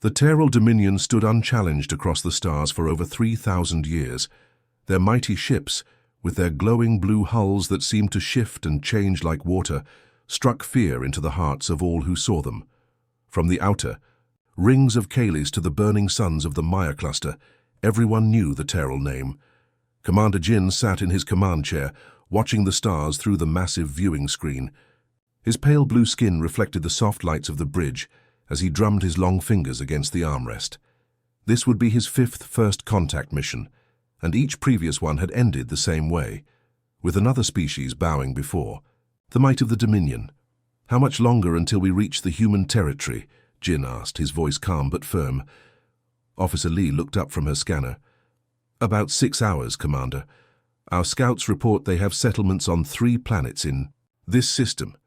The Terral Dominion stood unchallenged across the stars for over 3,000 years. Their mighty ships, with their glowing blue hulls that seemed to shift and change like water, struck fear into the hearts of all who saw them. From the outer, rings of Kales to the burning suns of the Maya cluster, everyone knew the Terral name. Commander Jin sat in his command chair, watching the stars through the massive viewing screen. His pale blue skin reflected the soft lights of the bridge as he drummed his long fingers against the armrest. This would be his 5th first contact mission, and each previous one had ended the same way, with another species bowing before. The might of the Dominion. "How much longer until we reach the human territory?" Jin asked, his voice calm but firm. Officer Lee looked up from her scanner. "About 6 hours, Commander. Our scouts report they have settlements on 3 planets in this system."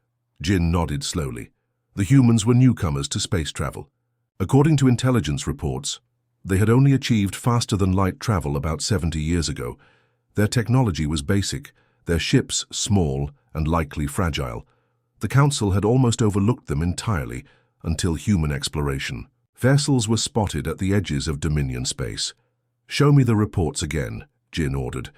Jin nodded slowly. The humans were newcomers to space travel. According to intelligence reports, they had only achieved faster-than-light travel about 70 years ago. Their technology was basic, their ships small and likely fragile. The Council had almost overlooked them entirely until human exploration. Vessels were spotted at the edges of Dominion space. "Show me the reports again," Jin ordered.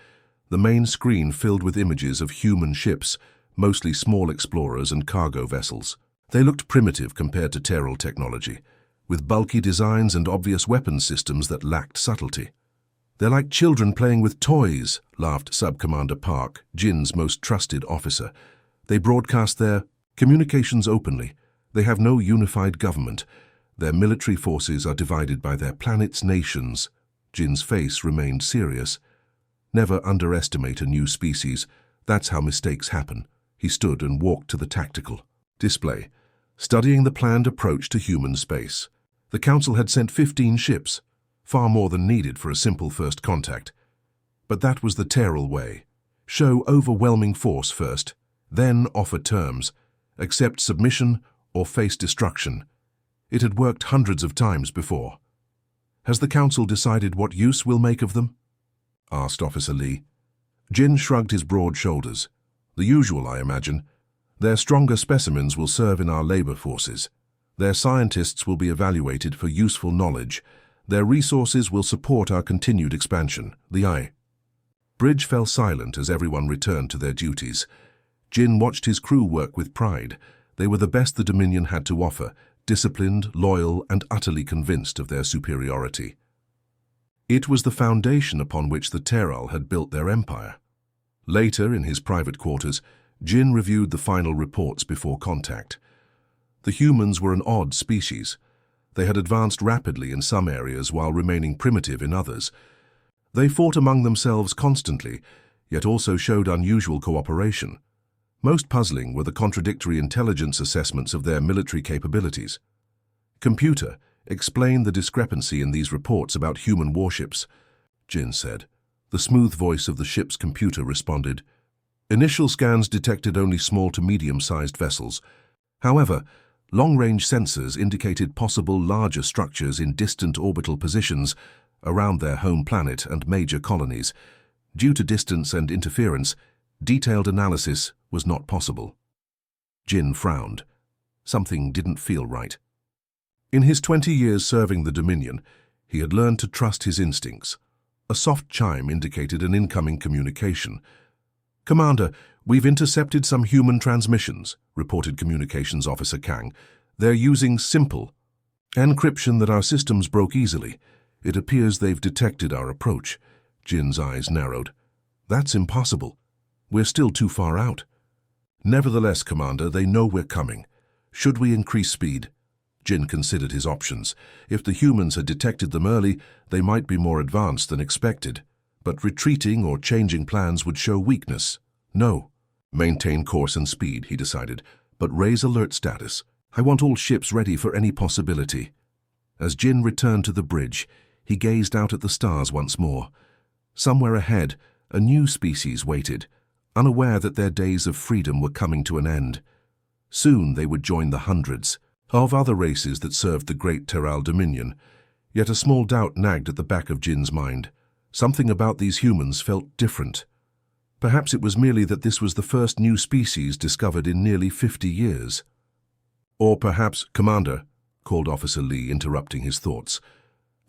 The main screen filled with images of human ships, mostly small explorers and cargo vessels. They looked primitive compared to Terral technology, with bulky designs and obvious weapon systems that lacked subtlety. "They're like children playing with toys," laughed Sub-Commander Park, Jin's most trusted officer. "They broadcast their communications openly. They have no unified government. Their military forces are divided by their planet's nations." Jin's face remained serious. "Never underestimate a new species. That's how mistakes happen." He stood and walked to the tactical display, studying the planned approach to human space. The Council had sent 15 ships, far more than needed for a simple first contact. But that was the Terral way. Show overwhelming force first, then offer terms, accept submission or face destruction. It had worked hundreds of times before. "Has the Council decided what use we'll make of them?" asked Officer Lee. Jin shrugged his broad shoulders. "The usual, I imagine. Their stronger specimens will serve in our labor forces. Their scientists will be evaluated for useful knowledge. Their resources will support our continued expansion." The bridge fell silent as everyone returned to their duties. Jin watched his crew work with pride. They were the best the Dominion had to offer, disciplined, loyal, and utterly convinced of their superiority. It was the foundation upon which the Terral had built their empire. Later, in his private quarters, Jin reviewed the final reports before contact. The humans were an odd species. They had advanced rapidly in some areas while remaining primitive in others. They fought among themselves constantly, yet also showed unusual cooperation. Most puzzling were the contradictory intelligence assessments of their military capabilities. "Computer, explain the discrepancy in these reports about human warships," Jin said. The smooth voice of the ship's computer responded. "Initial scans detected only small to medium-sized vessels. However, long-range sensors indicated possible larger structures in distant orbital positions around their home planet and major colonies. Due to distance and interference, detailed analysis was not possible." Jin frowned. Something didn't feel right. In his 20 years serving the Dominion, he had learned to trust his instincts. A soft chime indicated an incoming communication. "Commander, we've intercepted some human transmissions," reported Communications Officer Kang. "They're using simple encryption that our systems broke easily. It appears they've detected our approach." Jin's eyes narrowed. "That's impossible. We're still too far out." "Nevertheless, Commander, they know we're coming. Should we increase speed?" Jin considered his options. If the humans had detected them early, they might be more advanced than expected. But retreating or changing plans would show weakness. "No. Maintain course and speed," he decided, "but raise alert status. I want all ships ready for any possibility." As Jin returned to the bridge, he gazed out at the stars once more. Somewhere ahead, a new species waited, unaware that their days of freedom were coming to an end. Soon they would join the hundreds of other races that served the great Terral Dominion. Yet a small doubt nagged at the back of Jin's mind. Something about these humans felt different. Perhaps it was merely that this was the first new species discovered in nearly 50 years. Or perhaps, "Commander," called Officer Lee, interrupting his thoughts.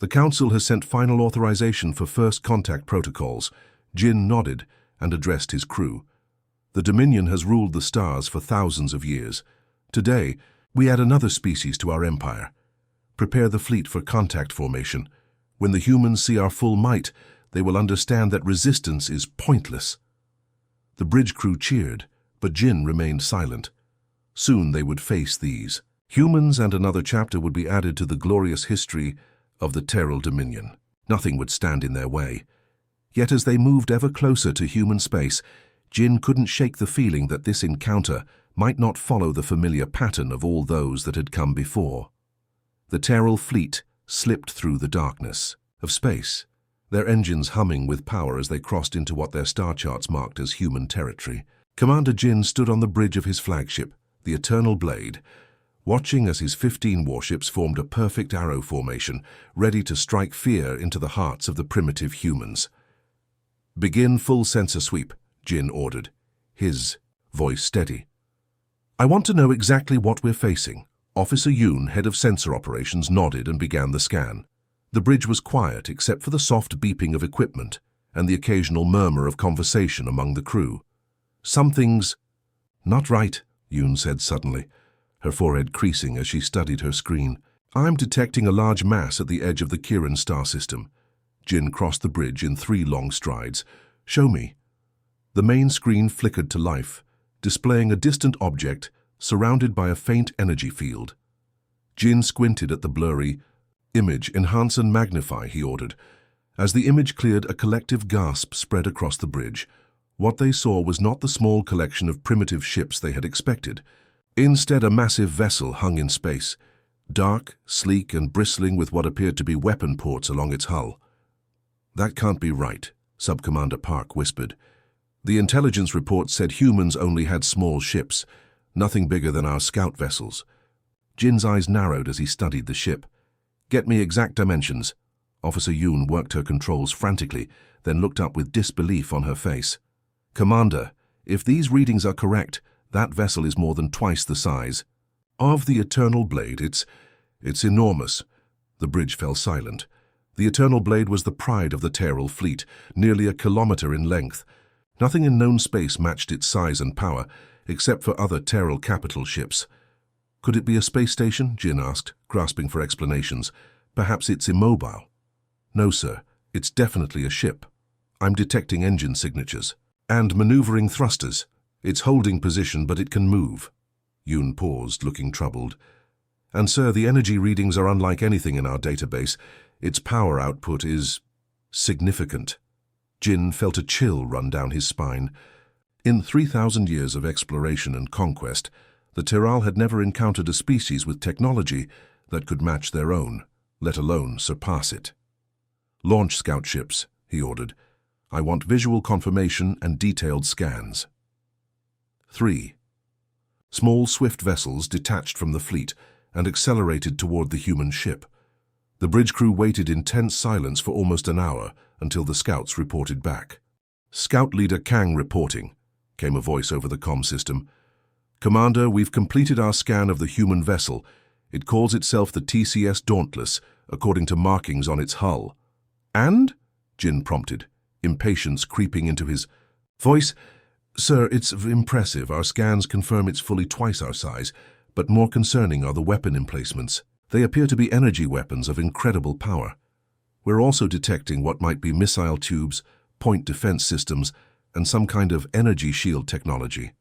"The Council has sent final authorization for first contact protocols." Jin nodded and addressed his crew. "The Dominion has ruled the stars for thousands of years. Today, we add another species to our empire. Prepare the fleet for contact formation. When the humans see our full might, they will understand that resistance is pointless." The bridge crew cheered, but Jin remained silent. Soon they would face these. Humans, and another chapter would be added to the glorious history of the Terral Dominion. Nothing would stand in their way. Yet as they moved ever closer to human space, Jin couldn't shake the feeling that this encounter might not follow the familiar pattern of all those that had come before. The Terral fleet slipped through the darkness of space, their engines humming with power as they crossed into what their star charts marked as human territory. Commander Jin stood on the bridge of his flagship, the Eternal Blade, watching as his 15 warships formed a perfect arrow formation, ready to strike fear into the hearts of the primitive humans. "Begin full sensor sweep," Jin ordered, his voice steady. "I want to know exactly what we're facing." Officer Yoon, head of sensor operations, nodded and began the scan. The bridge was quiet except for the soft beeping of equipment and the occasional murmur of conversation among the crew. "Something's not right," Yoon said suddenly, her forehead creasing as she studied her screen. "I'm detecting a large mass at the edge of the Kiran star system." Jin crossed the bridge in 3 long strides. "Show me." The main screen flickered to life, displaying a distant object surrounded by a faint energy field. Jin squinted at the blurry image. "Enhance and magnify," he ordered. As the image cleared, a collective gasp spread across the bridge. What they saw was not the small collection of primitive ships they had expected. Instead, a massive vessel hung in space, dark, sleek, and bristling with what appeared to be weapon ports along its hull. "That can't be right," Sub-Commander Park whispered. "The intelligence report said humans only had small ships, nothing bigger than our scout vessels." Jin's eyes narrowed as he studied the ship. "Get me exact dimensions." Officer Yoon worked her controls frantically, then looked up with disbelief on her face. "Commander, if these readings are correct, that vessel is more than twice the size of the Eternal Blade. It's enormous." The bridge fell silent. The Eternal Blade was the pride of the Terral fleet, nearly a kilometer in length. Nothing in known space matched its size and power, except for other Terral capital ships. "Could it be a space station?" Jin asked, grasping for explanations. "Perhaps it's immobile." "No, sir. It's definitely a ship. I'm detecting engine signatures. And maneuvering thrusters. It's holding position, but it can move." Yoon paused, looking troubled. "And sir, the energy readings are unlike anything in our database. Its power output is significant." Jin felt a chill run down his spine. In 3,000 years of exploration and conquest, the Terral had never encountered a species with technology that could match their own, let alone surpass it. "Launch scout ships," he ordered. "I want visual confirmation and detailed scans." 3. Small, swift vessels detached from the fleet and accelerated toward the human ship. The bridge crew waited in tense silence for almost an hour until the scouts reported back. "Scout Leader Kang reporting," came a voice over the comm system. "Commander, we've completed our scan of the human vessel. It calls itself the TCS Dauntless, according to markings on its hull." "And?" Jin prompted, impatience creeping into his voice. "Sir, it's impressive. Our scans confirm it's fully twice our size, but more concerning are the weapon emplacements. They appear to be energy weapons of incredible power. We're also detecting what might be missile tubes, point defense systems, and some kind of energy shield technology."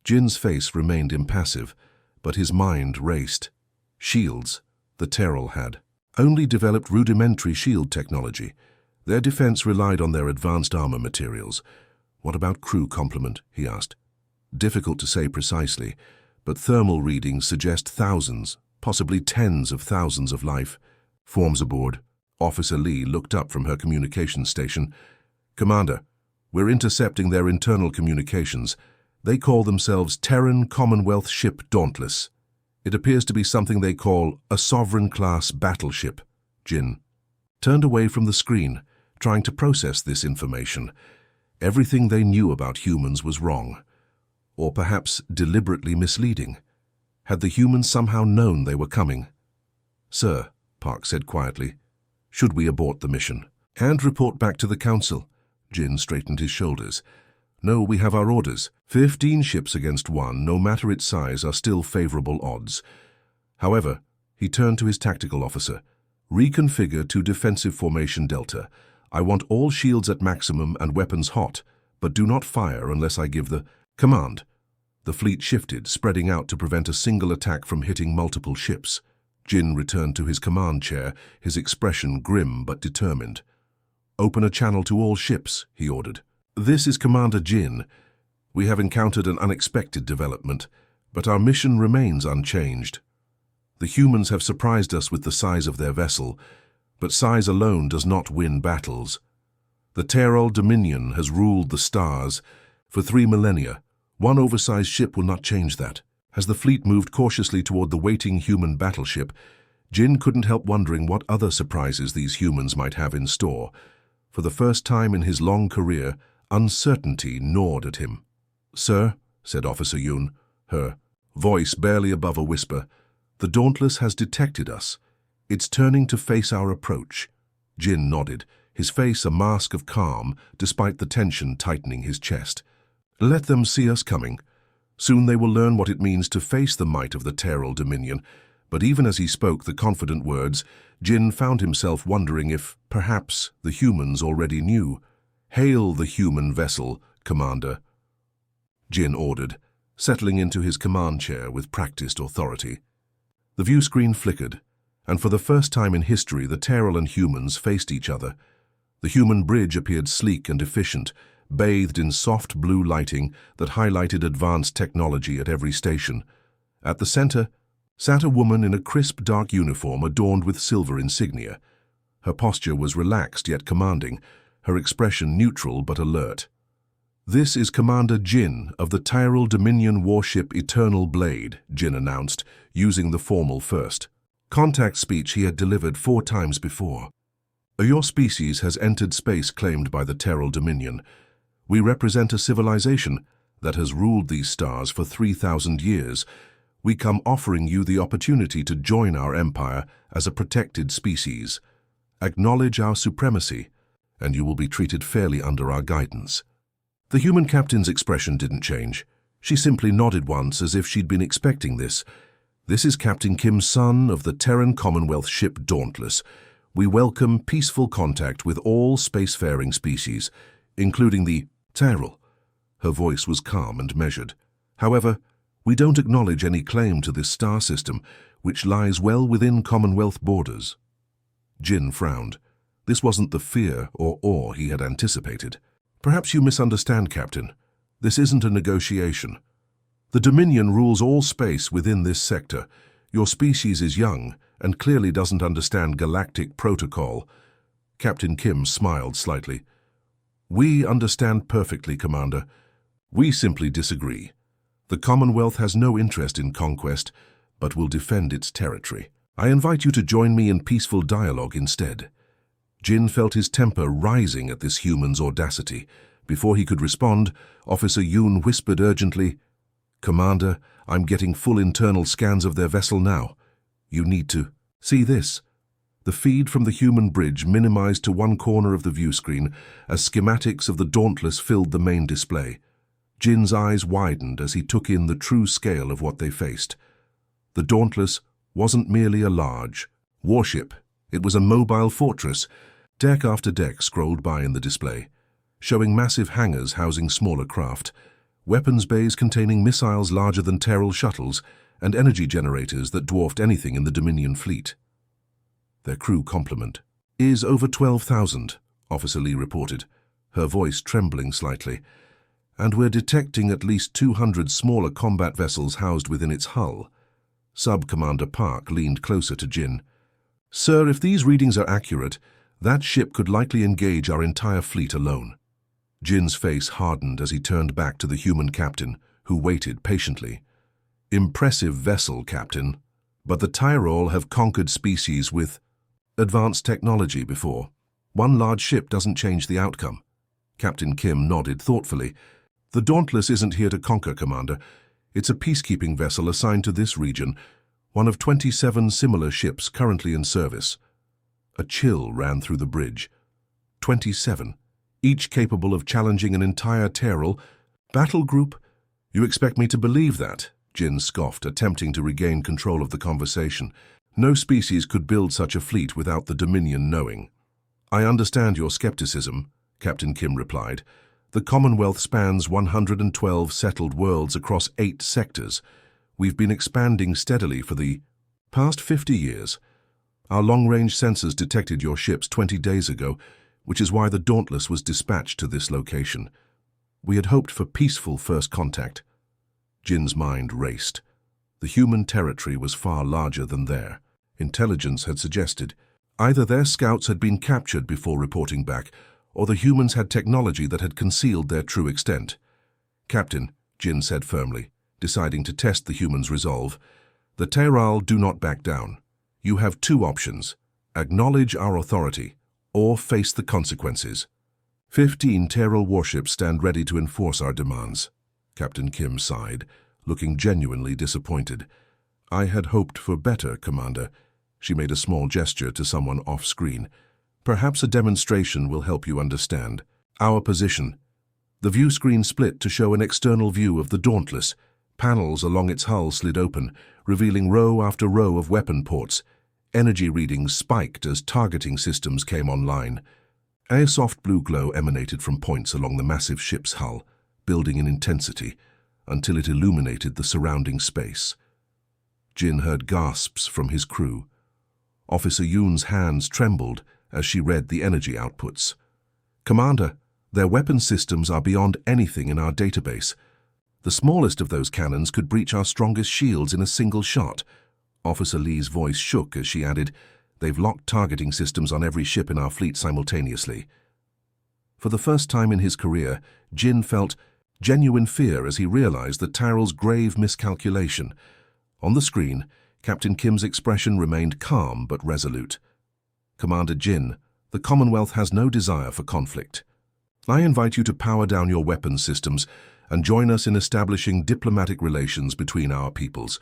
Jin's face remained impassive, but his mind raced. Shields, the Terral had, only developed rudimentary shield technology. Their defense relied on their advanced armor materials. "What about crew complement?" he asked. "Difficult to say precisely, but thermal readings suggest thousands, possibly tens of thousands of life forms aboard." Officer Lee looked up from her communications station. "Commander, we're intercepting their internal communications. They call themselves Terran Commonwealth Ship Dauntless. It appears to be something they call a sovereign-class battleship." Jin turned away from the screen, trying to process this information. Everything they knew about humans was wrong, or perhaps deliberately misleading. Had the humans somehow known they were coming? "Sir," Park said quietly, "should we abort the mission and report back to the Council?" Jin straightened his shoulders. "No, we have our orders. 15 ships against 1, no matter its size, are still favorable odds." However, he turned to his tactical officer. "Reconfigure to defensive formation Delta. I want all shields at maximum and weapons hot, but do not fire unless I give the command." The fleet shifted, spreading out to prevent a single attack from hitting multiple ships. Jin returned to his command chair, his expression grim but determined. "Open a channel to all ships," he ordered. "This is Commander Jin. We have encountered an unexpected development, but our mission remains unchanged. The humans have surprised us with the size of their vessel, but size alone does not win battles. The Terral Dominion has ruled the stars for 3 millennia. One oversized ship will not change that." As the fleet moved cautiously toward the waiting human battleship, Jin couldn't help wondering what other surprises these humans might have in store. For the first time in his long career, uncertainty gnawed at him. "Sir," said Officer Yoon, her voice barely above a whisper, "the Dauntless has detected us. It's turning to face our approach." Jin nodded, his face a mask of calm, despite the tension tightening his chest. "Let them see us coming. Soon they will learn what it means to face the might of the Terral Dominion." But even as he spoke the confident words, Jin found himself wondering if, perhaps, the humans already knew. "Hail the human vessel, Commander," Jin ordered, settling into his command chair with practiced authority. The view screen flickered, and for the first time in history the Terral and humans faced each other. The human bridge appeared sleek and efficient, bathed in soft blue lighting that highlighted advanced technology at every station. At the center sat a woman in a crisp dark uniform adorned with silver insignia. Her posture was relaxed yet commanding, her expression neutral but alert. "This is Commander Jin of the Terral Dominion warship Eternal Blade," Jin announced, using the formal first contact speech he had delivered 4 times before. "Your species has entered space claimed by the Terral Dominion. We represent a civilization that has ruled these stars for 3,000 years. We come offering you the opportunity to join our empire as a protected species. Acknowledge our supremacy, and you will be treated fairly under our guidance." The human captain's expression didn't change. She simply nodded once as if she'd been expecting this. "This is Captain Kim Sun of the Terran Commonwealth ship Dauntless. We welcome peaceful contact with all spacefaring species, including the Terral." Her voice was calm and measured. "However, we don't acknowledge any claim to this star system, which lies well within Commonwealth borders." Jin frowned. This wasn't the fear or awe he had anticipated. "Perhaps you misunderstand, Captain. This isn't a negotiation. The Dominion rules all space within this sector. Your species is young and clearly doesn't understand galactic protocol." Captain Kim smiled slightly. "We understand perfectly, Commander. We simply disagree. The Commonwealth has no interest in conquest, but will defend its territory. I invite you to join me in peaceful dialogue instead." Jin felt his temper rising at this human's audacity. Before he could respond, Officer Yoon whispered urgently, "Commander, I'm getting full internal scans of their vessel now. You need to see this." The feed from the human bridge minimized to one corner of the view screen as schematics of the Dauntless filled the main display. Jin's eyes widened as he took in the true scale of what they faced. The Dauntless wasn't merely a large warship. It was a mobile fortress. Deck after deck scrolled by in the display, showing massive hangars housing smaller craft, weapons bays containing missiles larger than Terral shuttles, and energy generators that dwarfed anything in the Dominion fleet. Their crew complement is over 12,000, Officer Lee reported, her voice trembling slightly, "and we're detecting at least 200 smaller combat vessels housed within its hull." Sub-Commander Park leaned closer to Jin. "Sir, if these readings are accurate, that ship could likely engage our entire fleet alone." Jin's face hardened as he turned back to the human captain, who waited patiently. "Impressive vessel, Captain, but the Tyrol have conquered species with advanced technology before. One large ship doesn't change the outcome." Captain Kim nodded thoughtfully. "The Dauntless isn't here to conquer, Commander. It's a peacekeeping vessel assigned to this region. one of 27 similar ships currently in service. A chill ran through the bridge. 27, each capable of challenging an entire Terral battle group? You expect me to believe that? Jin scoffed, attempting to regain control of the conversation. No species could build such a fleet without the Dominion knowing. I understand your skepticism, Captain Kim replied. The Commonwealth spans 112 settled worlds across 8 sectors. We've been expanding steadily for the past 50 years. Our long-range sensors detected your ships 20 days ago, which is why the Dauntless was dispatched to this location. We had hoped for peaceful first contact. Jin's mind raced. The human territory was far larger than their intelligence had suggested. Either their scouts had been captured before reporting back, or the humans had technology that had concealed their true extent. Captain, Jin said firmly, deciding to test the humans' resolve, the Terral do not back down. You have 2 options: acknowledge our authority, or face the consequences. 15 Terral warships stand ready to enforce our demands. Captain Kim sighed, looking genuinely disappointed. I had hoped for better, Commander. She made a small gesture to someone off-screen. Perhaps a demonstration will help you understand our position. The view screen split to show an external view of the Dauntless. Panels along its hull slid open, revealing row after row of weapon ports. Energy readings spiked as targeting systems came online. A soft blue glow emanated from points along the massive ship's hull, building in intensity, until it illuminated the surrounding space. Jin heard gasps from his crew. Officer Yoon's hands trembled as she read the energy outputs. Commander, their weapon systems are beyond anything in our database. The smallest of those cannons could breach our strongest shields in a single shot. Officer Lee's voice shook as she added, They've locked targeting systems on every ship in our fleet simultaneously. For the first time in his career, Jin felt genuine fear as he realized the Terral's grave miscalculation. On the screen, Captain Kim's expression remained calm but resolute. Commander Jin, the Commonwealth has no desire for conflict. I invite you to power down your weapons systems and join us in establishing diplomatic relations between our peoples.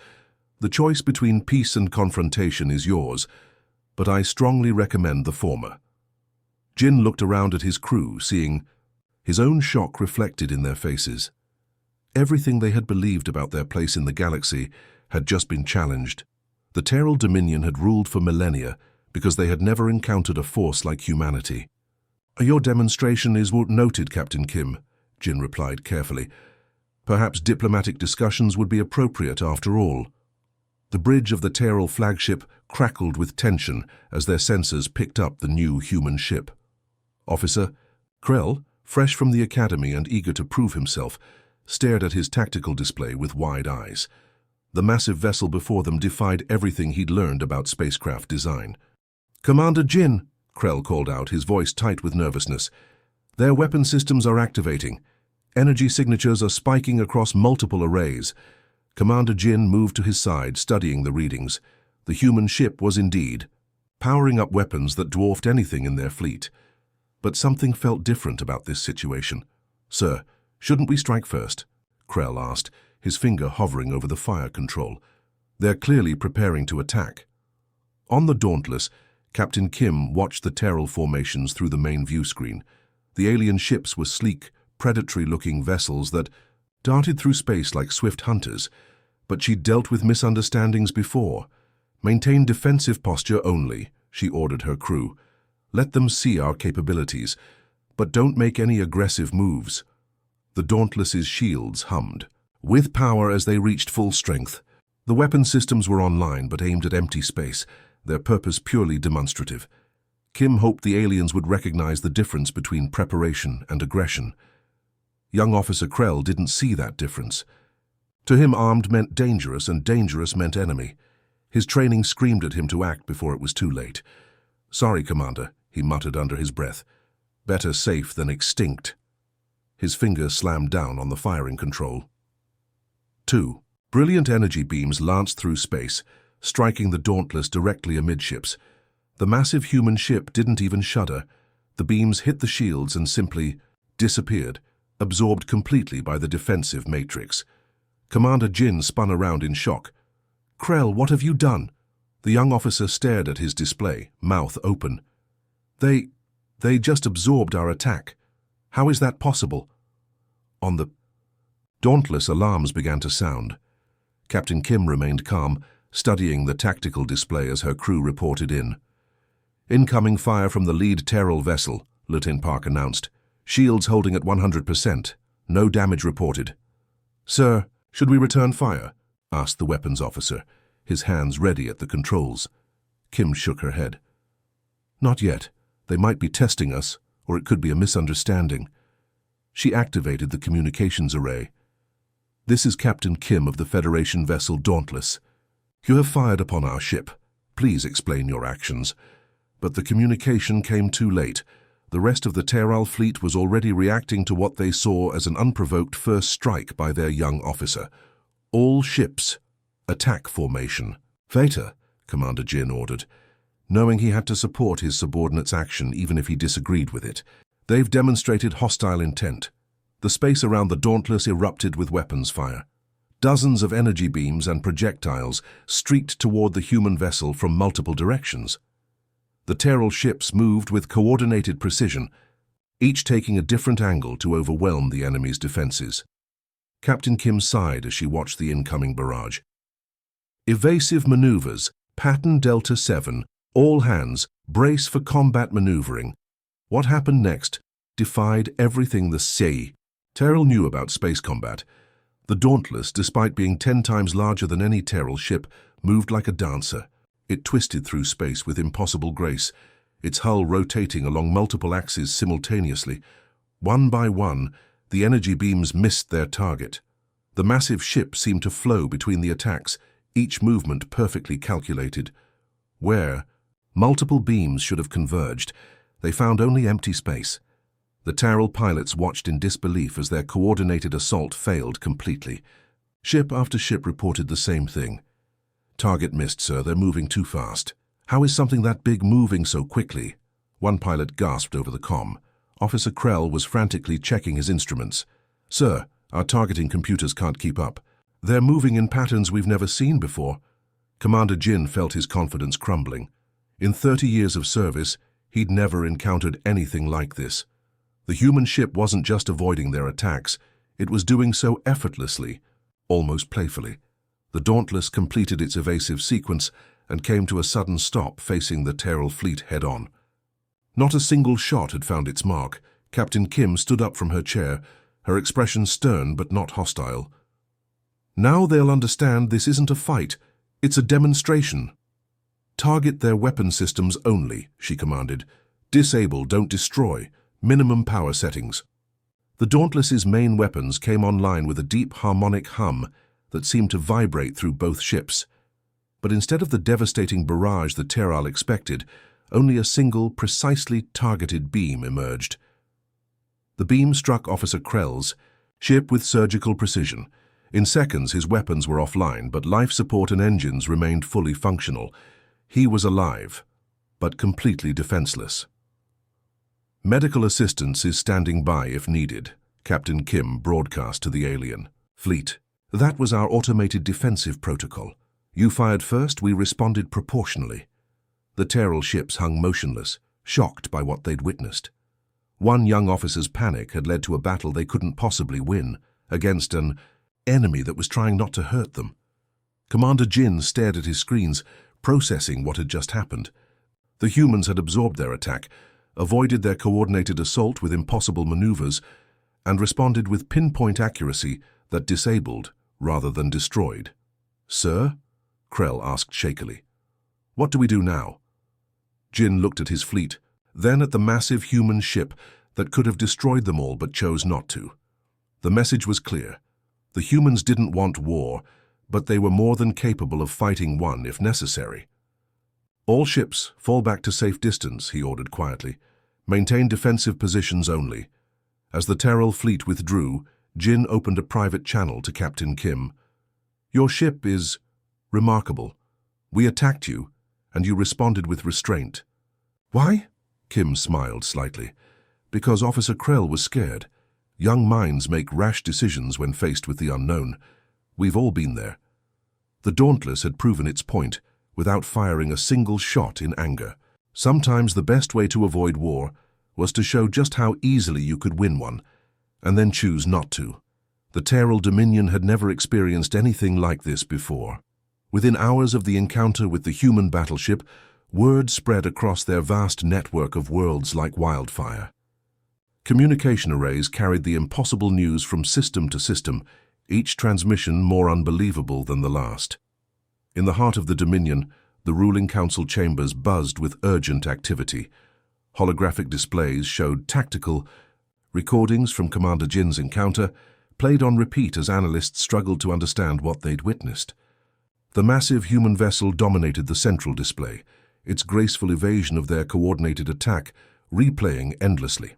The choice between peace and confrontation is yours, but I strongly recommend the former. Jin looked around at his crew, seeing his own shock reflected in their faces. Everything they had believed about their place in the galaxy had just been challenged. The Terral Dominion had ruled for millennia because they had never encountered a force like humanity. Your demonstration is noted, Captain Kim, Jin replied carefully. Perhaps diplomatic discussions would be appropriate after all. The bridge of the Terral flagship crackled with tension as their sensors picked up the new human ship. Officer Krell, fresh from the academy and eager to prove himself, stared at his tactical display with wide eyes. The massive vessel before them defied everything he'd learned about spacecraft design. Commander Jin, Krell called out, his voice tight with nervousness. Their weapon systems are activating. Energy signatures are spiking across multiple arrays. Commander Jin moved to his side, studying the readings. The human ship was indeed powering up weapons that dwarfed anything in their fleet. But something felt different about this situation. Sir, shouldn't we strike first? Krell asked, his finger hovering over the fire control. They're clearly preparing to attack. On the Dauntless, Captain Kim watched the Terral formations through the main view screen. The alien ships were sleek, predatory-looking vessels that darted through space like swift hunters, but she'd dealt with misunderstandings before. Maintain defensive posture only, she ordered her crew. Let them see our capabilities, but don't make any aggressive moves. The Dauntless's shields hummed, with power as they reached full strength. The weapon systems were online but aimed at empty space, their purpose purely demonstrative. Kim hoped the aliens would recognize the difference between preparation and aggression. Young Officer Krell didn't see that difference. To him, armed meant dangerous, and dangerous meant enemy. His training screamed at him to act before it was too late. Sorry, Commander, he muttered under his breath. Better safe than extinct. His finger slammed down on the firing control. 2. Brilliant energy beams lanced through space, striking the Dauntless directly amidships. The massive human ship didn't even shudder. The beams hit the shields and simply disappeared, absorbed completely by the defensive matrix. Commander Jin spun around in shock. Krell, what have you done? The young officer stared at his display, mouth open. They just absorbed our attack. How is that possible? On the Dauntless, alarms began to sound. Captain Kim remained calm, studying the tactical display as her crew reported in. Incoming fire from the lead Terrell vessel, Lieutenant Park announced. Shields holding at 100%. No damage reported. Sir, should we return fire? Asked the weapons officer, his hands ready at the controls. Kim shook her head. Not yet. They might be testing us, or it could be a misunderstanding. She activated the communications array. This is Captain Kim of the Federation vessel Dauntless. You have fired upon our ship. Please explain your actions. But the communication came too late. The rest of the Terral fleet was already reacting to what they saw as an unprovoked first strike by their young officer. All ships. Attack formation. Theta, Commander Jin ordered, knowing he had to support his subordinate's action even if he disagreed with it. They've demonstrated hostile intent. The space around the Dauntless erupted with weapons fire. Dozens of energy beams and projectiles streaked toward the human vessel from multiple directions. The Terral ships moved with coordinated precision, each taking a different angle to overwhelm the enemy's defenses. Captain Kim sighed as she watched the incoming barrage. Evasive maneuvers, pattern Delta 7, all hands, brace for combat maneuvering. What happened next defied everything the sea. Terral knew about space combat. The Dauntless, despite being 10 times larger than any Terral ship, moved like a dancer. It twisted through space with impossible grace, its hull rotating along multiple axes simultaneously. One by one, the energy beams missed their target. The massive ship seemed to flow between the attacks, each movement perfectly calculated. Where multiple beams should have converged, they found only empty space. The Terral pilots watched in disbelief as their coordinated assault failed completely. Ship after ship reported the same thing. Target missed, sir. They're moving too fast. How is something that big moving so quickly? One pilot gasped over the comm. Officer Krell was frantically checking his instruments. Sir, our targeting computers can't keep up. They're moving in patterns we've never seen before. Commander Jin felt his confidence crumbling. In 30 years of service, he'd never encountered anything like this. The human ship wasn't just avoiding their attacks, it was doing so effortlessly, almost playfully. The Dauntless completed its evasive sequence and came to a sudden stop facing the Terral fleet head-on. Not a single shot had found its mark. Captain Kim stood up from her chair, her expression stern but not hostile. Now they'll understand this isn't a fight, it's a demonstration. Target their weapon systems only, she commanded. Disable, don't destroy. Minimum power settings. The Dauntless's main weapons came online with a deep harmonic hum that seemed to vibrate through both ships. But instead of the devastating barrage the Terral expected, only a single, precisely targeted beam emerged. The beam struck Officer Krell's ship with surgical precision. In seconds, his weapons were offline, but life support and engines remained fully functional. He was alive, but completely defenseless. Medical assistance is standing by if needed, Captain Kim broadcast to the alien fleet. That was our automated defensive protocol. You fired first, we responded proportionally. The Terral ships hung motionless, shocked by what they'd witnessed. One young officer's panic had led to a battle they couldn't possibly win, against an enemy that was trying not to hurt them. Commander Jin stared at his screens, processing what had just happened. The humans had absorbed their attack, avoided their coordinated assault with impossible maneuvers, and responded with pinpoint accuracy that disabled rather than destroyed. Sir? Krell asked shakily. What do we do now? Jin looked at his fleet, then at the massive human ship that could have destroyed them all but chose not to. The message was clear. The humans didn't want war, but they were more than capable of fighting one if necessary. All ships, fall back to safe distance, he ordered quietly. Maintain defensive positions only. As the Terral fleet withdrew, Jin opened a private channel to Captain Kim. Your ship is remarkable. We attacked you, and you responded with restraint. Why? Kim smiled slightly. Because Officer Krell was scared. Young minds make rash decisions when faced with the unknown. We've all been there. The Dauntless had proven its point without firing a single shot in anger. Sometimes the best way to avoid war was to show just how easily you could win one, and then choose not to. The Terral Dominion had never experienced anything like this before. Within hours of the encounter with the human battleship, word spread across their vast network of worlds like wildfire. Communication arrays carried the impossible news from system to system, each transmission more unbelievable than the last. In the heart of the Dominion, the ruling council chambers buzzed with urgent activity. Holographic displays showed tactical recordings from Commander Jin's encounter, played on repeat as analysts struggled to understand what they'd witnessed. The massive human vessel dominated the central display, its graceful evasion of their coordinated attack replaying endlessly.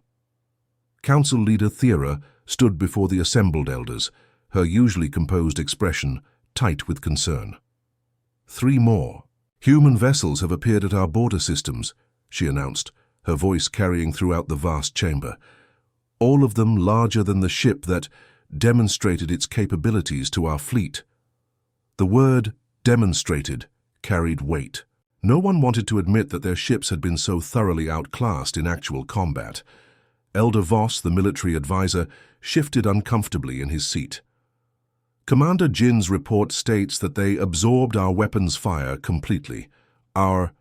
Council leader Thera stood before the assembled elders, her usually composed expression tight with concern. 3 more human vessels have appeared at our border systems, she announced, her voice carrying throughout the vast chamber. All of them larger than the ship that demonstrated its capabilities to our fleet. The word demonstrated carried weight. No one wanted to admit that their ships had been so thoroughly outclassed in actual combat. Elder Voss, the military advisor, shifted uncomfortably in his seat. Commander Jin's report states that they absorbed our weapons' fire completely. Our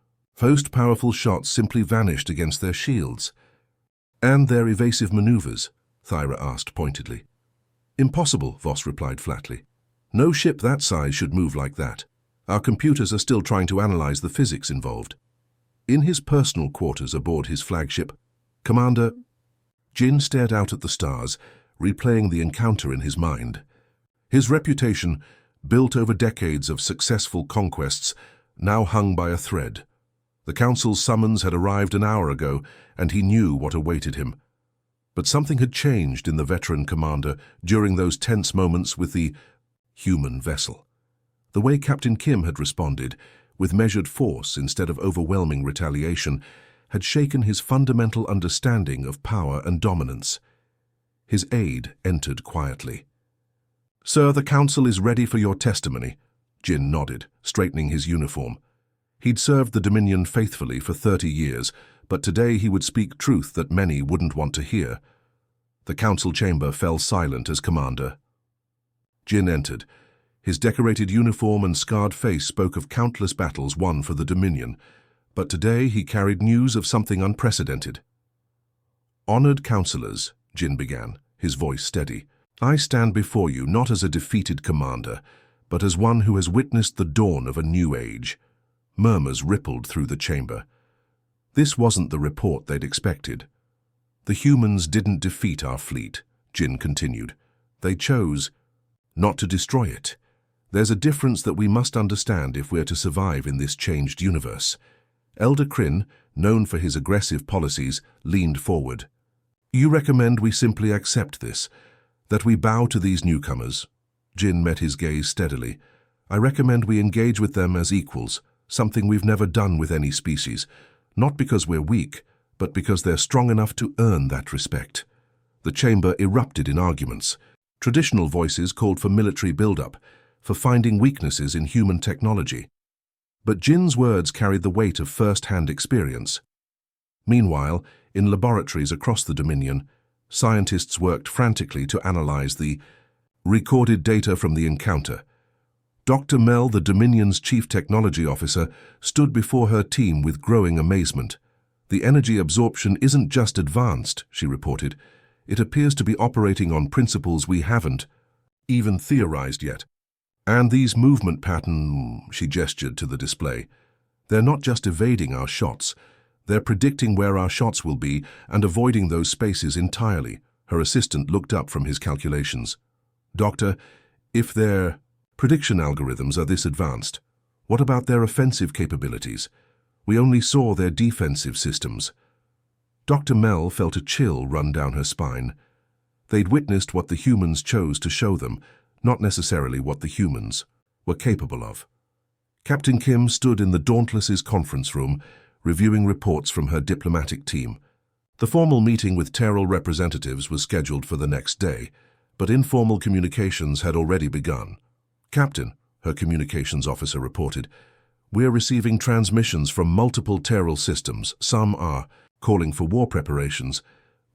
most powerful shots simply vanished against their shields. And their evasive maneuvers? Thyra asked pointedly. Impossible, Voss replied flatly. No ship that size should move like that. Our computers are still trying to analyze the physics involved. In his personal quarters aboard his flagship, Commander Jin stared out at the stars, replaying the encounter in his mind. His reputation, built over decades of successful conquests, now hung by a thread. The council's summons had arrived an hour ago, and he knew what awaited him. But something had changed in the veteran commander during those tense moments with the human vessel. The way Captain Kim had responded, with measured force instead of overwhelming retaliation, had shaken his fundamental understanding of power and dominance. His aide entered quietly. "Sir, the council is ready for your testimony." Jin nodded, straightening his uniform. He'd served the Dominion faithfully for 30 years, but today he would speak truth that many wouldn't want to hear. The council chamber fell silent as commander. Jin entered. His decorated uniform and scarred face spoke of countless battles won for the Dominion, but today he carried news of something unprecedented. "Honored councillors," Jin began, his voice steady, "I stand before you not as a defeated commander, but as one who has witnessed the dawn of a new age." Murmurs rippled through the chamber. This wasn't the report they'd expected. "The humans didn't defeat our fleet," Jin continued. "They chose not to destroy it. There's a difference that we must understand if we're to survive in this changed universe." Elder Kryn, known for his aggressive policies, leaned forward. "You recommend we simply accept this, that we bow to these newcomers?" Jin met his gaze steadily. "I recommend we engage with them as equals, something we've never done with any species, not because we're weak, but because they're strong enough to earn that respect." The chamber erupted in arguments. Traditional voices called for military build-up, for finding weaknesses in human technology. But Jin's words carried the weight of first-hand experience. Meanwhile, in laboratories across the Dominion, scientists worked frantically to analyze the recorded data from the encounter. Dr. Mel, the Dominion's chief technology officer, stood before her team with growing amazement. "The energy absorption isn't just advanced," she reported. "It appears to be operating on principles we haven't even theorized yet. And these movement patterns," she gestured to the display, "they're not just evading our shots. They're predicting where our shots will be and avoiding those spaces entirely." Her assistant looked up from his calculations. "Doctor, if their prediction algorithms are this advanced, what about their offensive capabilities? We only saw their defensive systems." Dr. Mel felt a chill run down her spine. They'd witnessed what the humans chose to show them, not necessarily what the humans were capable of. Captain Kim stood in the Dauntless's conference room, reviewing reports from her diplomatic team. The formal meeting with Terral representatives was scheduled for the next day, but informal communications had already begun. "Captain, her communications officer reported. "We're receiving transmissions from multiple Terral systems. Some are calling for war preparations,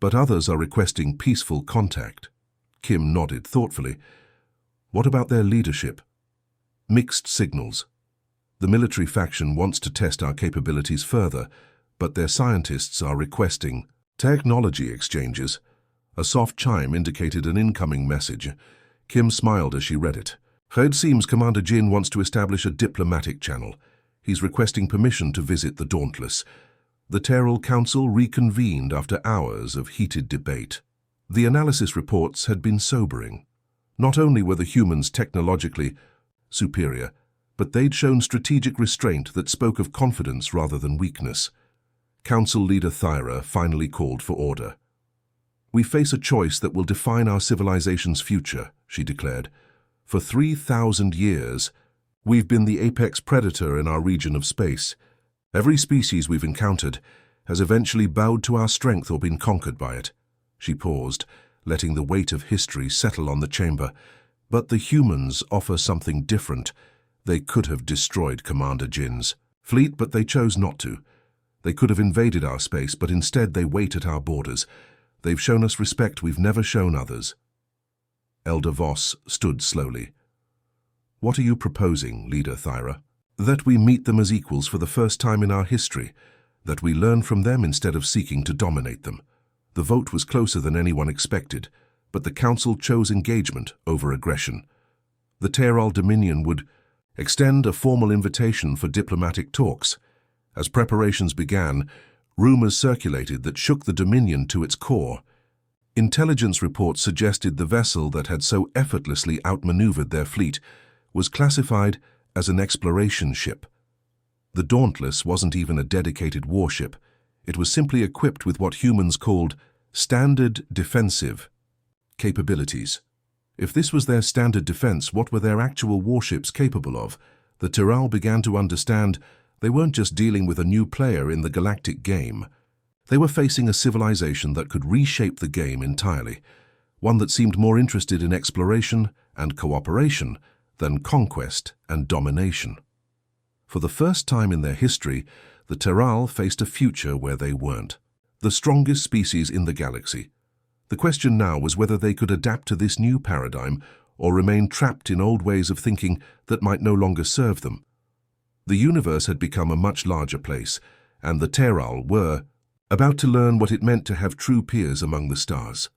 but others are requesting peaceful contact." Kim nodded thoughtfully. "What about their leadership?" "Mixed signals. The military faction wants to test our capabilities further, but their scientists are requesting technology exchanges." A soft chime indicated an incoming message. Kim smiled as she read it. "It seems Commander Jin wants to establish a diplomatic channel. He's requesting permission to visit the Dauntless." The Terral Council reconvened after hours of heated debate. The analysis reports had been sobering. Not only were the humans technologically superior, but they'd shown strategic restraint that spoke of confidence rather than weakness. Council leader Thyra finally called for order. "We face a choice that will define our civilization's future," she declared. "For 3,000 years, we've been the apex predator in our region of space. Every species we've encountered has eventually bowed to our strength or been conquered by it." She paused, letting the weight of history settle on the chamber. "But the humans offer something different. They could have destroyed Commander Jin's fleet, but they chose not to. They could have invaded our space, but instead they wait at our borders. They've shown us respect we've never shown others." Elder Voss stood slowly. "What are you proposing, Leader Thyra?" "That we meet them as equals for the first time in our history. That we learn from them instead of seeking to dominate them." The vote was closer than anyone expected, but the Council chose engagement over aggression. The Terral Dominion would extend a formal invitation for diplomatic talks. As preparations began, rumors circulated that shook the Dominion to its core. Intelligence reports suggested the vessel that had so effortlessly outmaneuvered their fleet was classified as an exploration ship. The Dauntless wasn't even a dedicated warship. It was simply equipped with what humans called standard defensive capabilities. If this was their standard defense, what were their actual warships capable of? The Terral began to understand they weren't just dealing with a new player in the galactic game. They were facing a civilization that could reshape the game entirely, one that seemed more interested in exploration and cooperation than conquest and domination. For the first time in their history, the Terral faced a future where they weren't the strongest species in the galaxy. The question now was whether they could adapt to this new paradigm or remain trapped in old ways of thinking that might no longer serve them. The universe had become a much larger place, and the Terral were about to learn what it meant to have true peers among the stars.